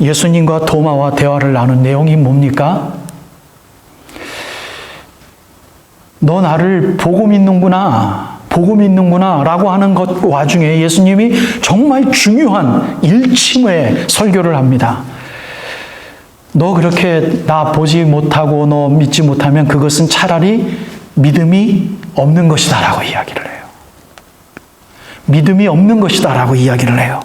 예수님과 도마와 대화를 나눈 내용이 뭡니까? 너 나를 보고 믿는구나 라고 하는 것 와중에 예수님이 정말 중요한 일침의 설교를 합니다. 너 그렇게 나 보지 못하고 너 믿지 못하면 그것은 차라리 믿음이 없는 것이다 라고 이야기를 해요. 믿음이 없는 것이다 라고 이야기를 해요.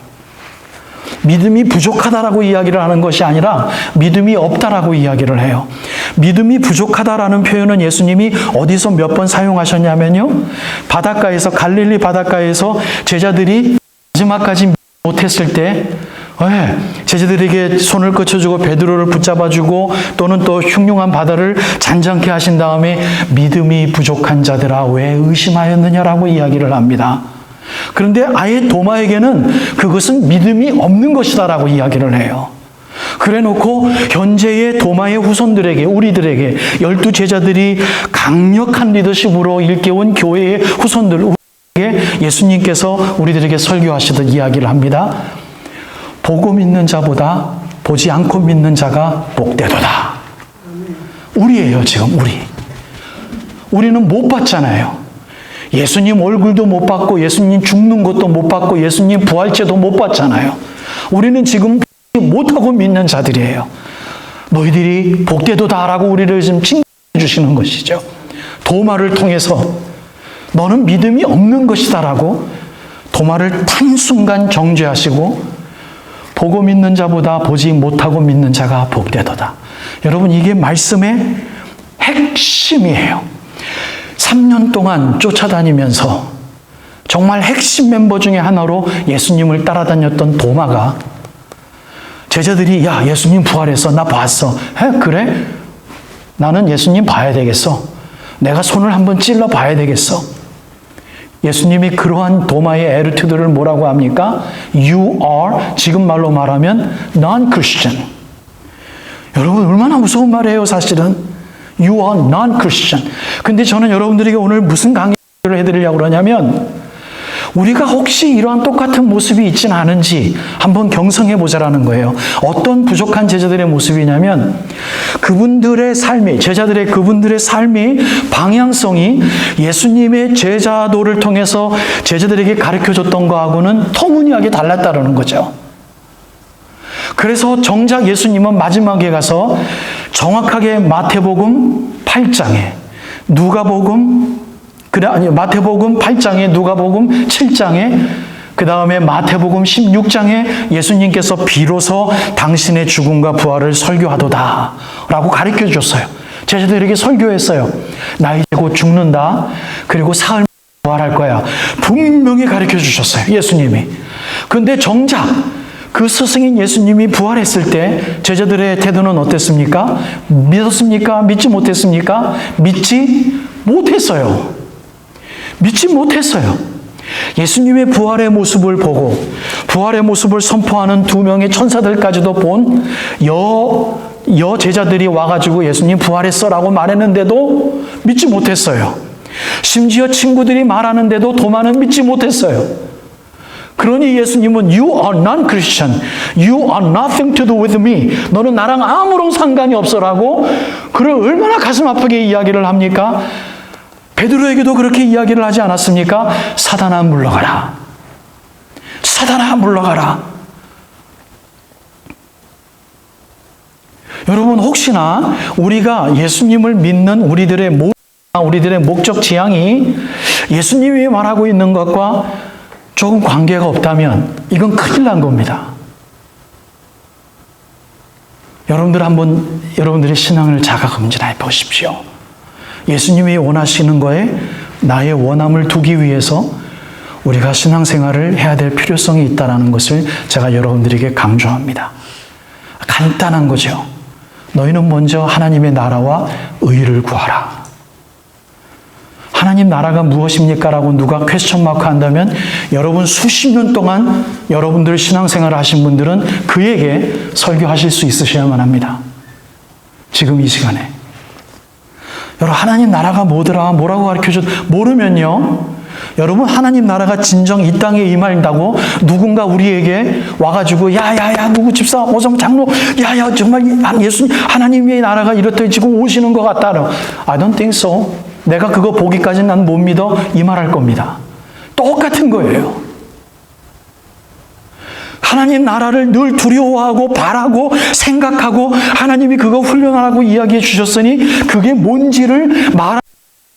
믿음이 부족하다라고 이야기를 하는 것이 아니라 믿음이 없다라고 이야기를 해요. 믿음이 부족하다라는 표현은 예수님이 어디서 몇 번 사용하셨냐면요. 바닷가에서, 갈릴리 바닷가에서 제자들이 마지막까지 못했을 때 제자들에게 손을 꽂혀주고 베드로를 붙잡아주고 또는 또 흉흉한 바다를 잔잔케 하신 다음에 믿음이 부족한 자들아 왜 의심하였느냐라고 이야기를 합니다. 그런데 아예 도마에게는 그것은 믿음이 없는 것이다라고 이야기를 해요. 그래 놓고 현재의 도마의 후손들에게, 우리들에게, 12 제자들이 강력한 리더십으로 일깨운 교회의 후손들에게 예수님께서 우리들에게 설교하시듯 이야기를 합니다. 보고 믿는 자보다 보지 않고 믿는 자가 복되도다. 우리예요, 지금 우리. 우리는 못 봤잖아요. 예수님 얼굴도 못 봤고 예수님 죽는 것도 못 봤고 예수님 부활체도 못 봤잖아요. 우리는 지금 못하고 믿는 자들이에요. 너희들이 복되도다라고 우리를 지금 칭찬해 주시는 것이죠. 도마를 통해서 너는 믿음이 없는 것이다라고 도마를 탄 순간 정죄하시고 보고 믿는 자보다 보지 못하고 믿는 자가 복되도다. 여러분 이게 말씀의 핵심이에요. 3년 동안 쫓아다니면서 정말 핵심 멤버 중에 하나로 예수님을 따라다녔던 도마가 제자들이 야 예수님 부활했어 나 봤어. 그래? 나는 예수님 봐야 되겠어. 내가 손을 한번 찔러 봐야 되겠어. 예수님이 그러한 도마의 애티튜드를 뭐라고 합니까? You are, 지금 말로 말하면 non-Christian. 여러분 얼마나 무서운 말이에요 사실은. You are non-Christian. 근데 저는 여러분들에게 오늘 무슨 강의를 해드리려고 그러냐면 우리가 혹시 이러한 똑같은 모습이 있지는 않은지 한번 경성해 보자라는 거예요. 어떤 부족한 제자들의 모습이냐면 그분들의 삶이, 제자들의 그분들의 삶이 방향성이 예수님의 제자도를 통해서 제자들에게 가르쳐줬던 거하고는 터무니하게 달랐다는 거죠. 그래서 정작 예수님은 마지막에 가서 정확하게 마태복음 8장에 마태복음 8장에 누가복음 7장에 그 다음에 마태복음 16장에 예수님께서 비로소 당신의 죽음과 부활을 설교하도다 라고 가르쳐 줬어요. 제자들에게 설교했어요. 나 이제 곧 죽는다. 그리고 사흘 부활할 거야. 분명히 가르쳐 주셨어요. 예수님이. 그런데 정작 그 스승인 예수님이 부활했을 때 제자들의 태도는 어땠습니까? 믿었습니까? 믿지 못했습니까? 믿지 못했어요. 믿지 못했어요. 예수님의 부활의 모습을 보고 부활의 모습을 선포하는 2명의 천사들까지도 본 여 제자들이 와가지고 예수님 부활했어 라고 말했는데도 믿지 못했어요. 심지어 친구들이 말하는데도 도마는 믿지 못했어요. 그러니 예수님은 You are non-Christian. You are nothing to do with me. 너는 나랑 아무런 상관이 없어라고 그를 얼마나 가슴 아프게 이야기를 합니까? 베드로에게도 그렇게 이야기를 하지 않았습니까? 사단아 물러가라. 사단아 물러가라. 여러분 혹시나 우리가 예수님을 믿는 우리들의 목적 지향이 예수님이 말하고 있는 것과 조금 관계가 없다면 이건 큰일 난 겁니다. 여러분들 한번 여러분들의 신앙을 자가검진해 보십시오. 예수님이 원하시는 거에 나의 원함을 두기 위해서 우리가 신앙생활을 해야 될 필요성이 있다는 것을 제가 여러분들에게 강조합니다. 간단한 거죠. 너희는 먼저 하나님의 나라와 의를 구하라. 하나님 나라가 무엇입니까? 라고 누가 퀘스천 마크 한다면 여러분 수십 년 동안 여러분들 신앙생활을 하신 분들은 그에게 설교하실 수 있으셔야만 합니다. 지금 이 시간에. 여러분 하나님 나라가 뭐더라? 뭐라고 가르쳐줘? 모르면요. 여러분, 하나님 나라가 진정 이 땅에 임한다고 누군가 우리에게 와가지고 야야야 누구 집사 오성 장로 야야 정말 예수님 하나님의 나라가 이렇다 지금 오시는 것 같다. I don't think so. 내가 그거 보기까지는 난 못 믿어. 이 말 할 겁니다. 똑같은 거예요. 하나님 나라를 늘 두려워하고 바라고 생각하고 하나님이 그거 훈련하라고 이야기해 주셨으니 그게 뭔지를 말하는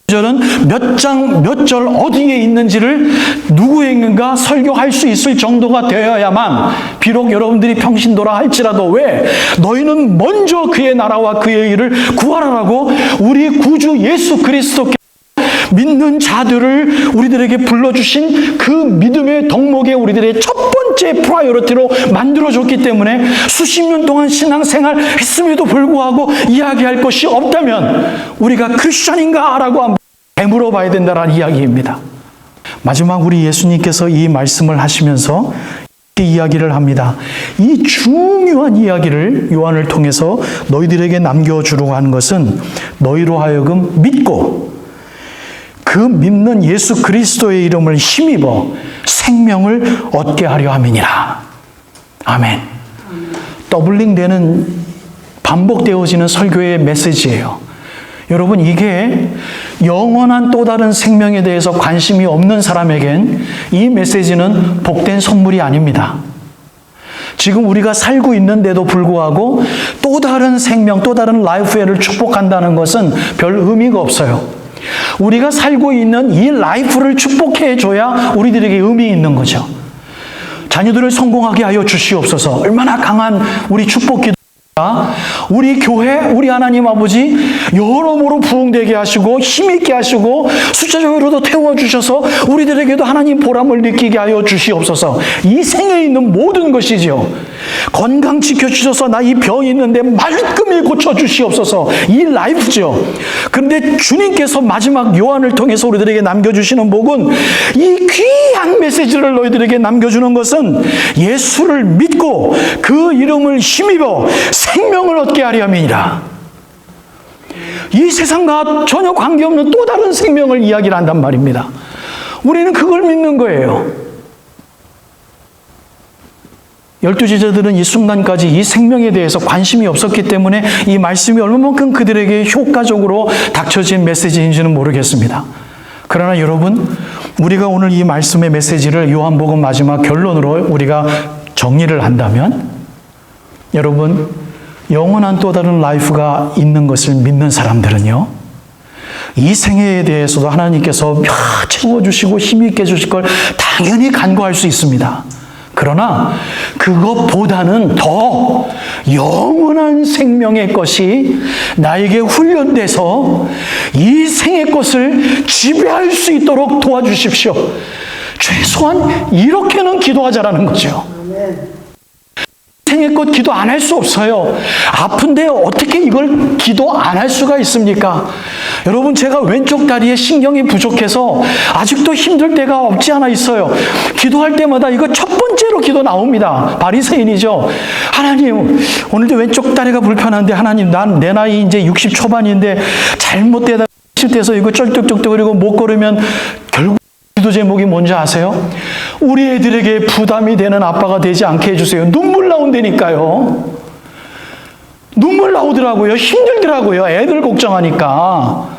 절은 몇 장, 몇 절 어디에 있는지를 누구에게인가 설교할 수 있을 정도가 되어야만 비록 여러분들이 평신도라 할지라도 왜 너희는 먼저 그의 나라와 그의 일을 구하라고 우리 구주 예수 그리스도께 믿는 자들을 우리들에게 불러주신 그 믿음의 덕목에 우리들의 첫 번째 프라이어리티로 만들어줬기 때문에 수십 년 동안 신앙생활 했음에도 불구하고 이야기할 것이 없다면 우리가 크리스찬인가? 라고 한번 되물어봐야 된다는 이야기입니다. 마지막 우리 예수님께서 이 말씀을 하시면서 이렇게 이야기를 합니다. 이 중요한 이야기를 요한을 통해서 너희들에게 남겨주려고 하는 것은 너희로 하여금 믿고 그 믿는 예수 그리스도의 이름을 힘입어 생명을 얻게 하려 함이니라. 아멘. 더블링되는 반복되어지는 설교의 메시지예요. 여러분, 이게 영원한 또 다른 생명에 대해서 관심이 없는 사람에겐 이 메시지는 복된 선물이 아닙니다. 지금 우리가 살고 있는데도 불구하고 또 다른 생명, 또 다른 라이프를 축복한다는 것은 별 의미가 없어요. 우리가 살고 있는 이 라이프를 축복해 줘야 우리들에게 의미 있는 거죠. 자녀들을 성공하게 하여 주시옵소서. 얼마나 강한 우리 축복 기도. 우리 교회, 우리 하나님 아버지 여러모로 부흥되게 하시고 힘있게 하시고 숫자적으로도 태워주셔서 우리들에게도 하나님 보람을 느끼게 하여 주시옵소서. 이 생에 있는 모든 것이지요. 건강 지켜주셔서 나 이 병이 있는데 말끔히 고쳐주시옵소서. 이 라이프죠. 그런데 주님께서 마지막 요한을 통해서 우리들에게 남겨주시는 복은 이 귀한 메시지를 너희들에게 남겨주는 것은 예수를 믿고 그 이름을 힘입어 생명을 얻게 하려 함이니라. 이 세상과 전혀 관계없는 또 다른 생명을 이야기를 한단 말입니다. 우리는 그걸 믿는 거예요. 12 제자들은 이 순간까지 이 생명에 대해서 관심이 없었기 때문에 이 말씀이 얼마만큼 그들에게 효과적으로 닥쳐진 메시지인지는 모르겠습니다. 그러나 여러분, 우리가 오늘 이 말씀의 메시지를 요한복음 마지막 결론으로 우리가 정리를 한다면 여러분, 영원한 또 다른 라이프가 있는 것을 믿는 사람들은요, 이 생애에 대해서도 하나님께서 채워주시고 힘있게 해주실 걸 당연히 간구할 수 있습니다. 그러나 그것보다는 더 영원한 생명의 것이 나에게 훈련돼서 이 생의 것을 지배할 수 있도록 도와주십시오. 최소한 이렇게는 기도하자라는 거죠. 생의 것 기도 안 할 수 없어요. 아픈데 어떻게 이걸 기도 안 할 수가 있습니까? 여러분, 제가 왼쪽 다리에 신경이 부족해서 아직도 힘들 때가 없지 않아 있어요. 기도할 때마다 이거 첫 번째로 기도 나옵니다. 바리새인이죠. 하나님, 오늘도 왼쪽 다리가 불편한데 하나님, 난 내 나이 이제 60 초반인데 잘못되다 실때서 이거 쩔뚝쩔뚝거리고 못 걸으면 결국 기도 제목이 뭔지 아세요? 우리 애들에게 부담이 되는 아빠가 되지 않게 해주세요. 눈물 나온다니까요. 눈물 나오더라고요. 힘들더라고요. 애들 걱정하니까.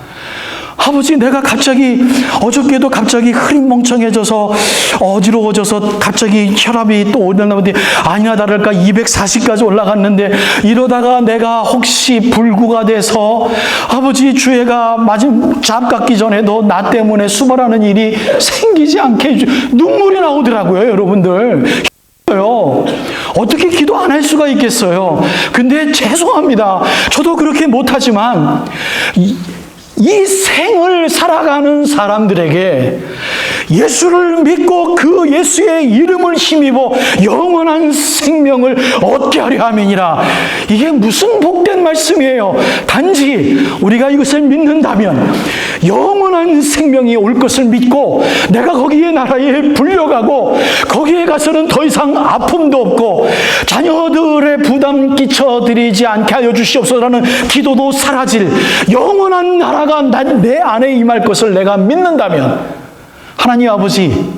아버지, 내가 갑자기 어저께도 갑자기 흐릿멍청해져서 어지러워져서 갑자기 혈압이 또 올라가는데 아니나 다를까 240까지 올라갔는데 이러다가 내가 혹시 불구가 돼서 아버지 주애가 마지막 잡 갖기 전에도 나 때문에 수발하는 일이 생기지 않게 눈물이 나오더라고요. 여러분들. 어떻게 기도 안 할 수가 있겠어요? 근데 죄송합니다. 저도 그렇게 못하지만 이 생을 살아가는 사람들에게 예수를 믿고 그 예수의 이름을 힘입어 영원한 생명을 얻게 하려 함이니라. 이게 무슨 복된 말씀이에요. 단지 우리가 이것을 믿는다면 영원한 생명이 올 것을 믿고 내가 거기에 나라에 불려가고 거기에 가서는 더 이상 아픔도 없고 자녀들의 부담 끼쳐드리지 않게 하여 주시옵소서라는 기도도 사라질 영원한 나라가 내 안에 임할 것을 내가 믿는다면 하나님 아버지,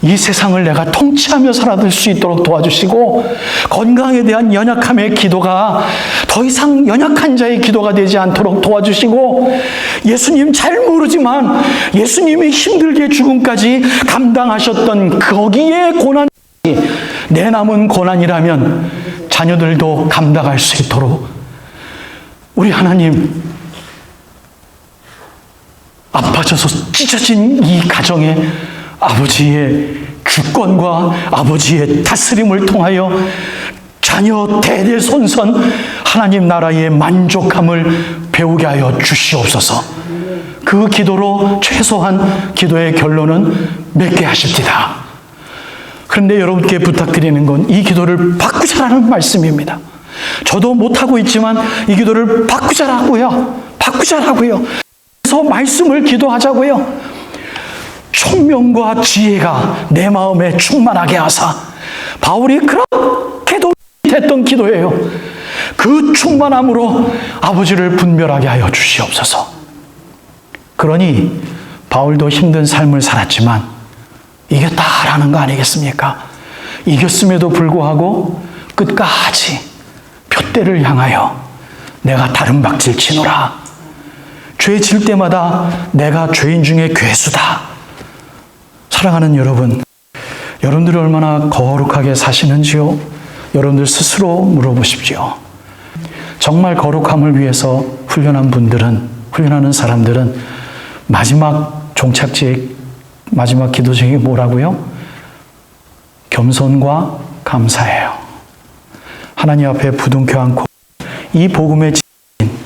이 세상을 내가 통치하며 살아들 수 있도록 도와주시고 건강에 대한 연약함의 기도가 더 이상 연약한 자의 기도가 되지 않도록 도와주시고 예수님 잘 모르지만 예수님이 힘들게 죽음까지 감당하셨던 거기에 고난이 내 남은 고난이라면 자녀들도 감당할 수 있도록 우리 하나님 아파져서 찢어진 이 가정에 아버지의 주권과 아버지의 다스림을 통하여 자녀 대대손손 하나님 나라의 만족함을 배우게 하여 주시옵소서. 그 기도로 최소한 기도의 결론은 맺게 하십니다. 그런데 여러분께 부탁드리는 건 이 기도를 바꾸자라는 말씀입니다. 저도 못하고 있지만 이 기도를 바꾸자라고요. 바꾸자라고요. 그래서 말씀을 기도하자고요. 총명과 지혜가 내 마음에 충만하게 하사 바울이 그렇게 도했던 기도예요. 그 충만함으로 아버지를 분별하게 하여 주시옵소서. 그러니 바울도 힘든 삶을 살았지만 이겼다라는 거 아니겠습니까? 이겼음에도 불구하고 끝까지 푯대를 향하여 내가 다른 박질 치노라. 죄 질 때마다 내가 죄인 중에 괴수다. 사랑하는 여러분, 여러분들이 얼마나 거룩하게 사시는지요? 여러분들 스스로 물어보십시오. 정말 거룩함을 위해서 훈련하는 사람들은 마지막 종착지의 마지막 기도 중에 뭐라고요? 겸손과 감사예요. 하나님 앞에 부둥켜 안고 이 복음의 진리인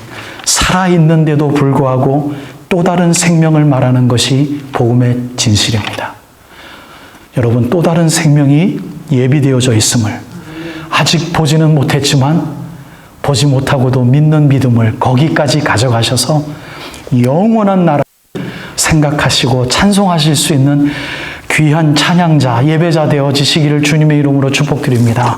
살아있는데도 불구하고 또 다른 생명을 말하는 것이 복음의 진실입니다. 여러분, 또 다른 생명이 예비되어져 있음을 아직 보지는 못했지만 보지 못하고도 믿는 믿음을 거기까지 가져가셔서 영원한 나라를 생각하시고 찬송하실 수 있는 귀한 찬양자, 예배자 되어지시기를 주님의 이름으로 축복드립니다.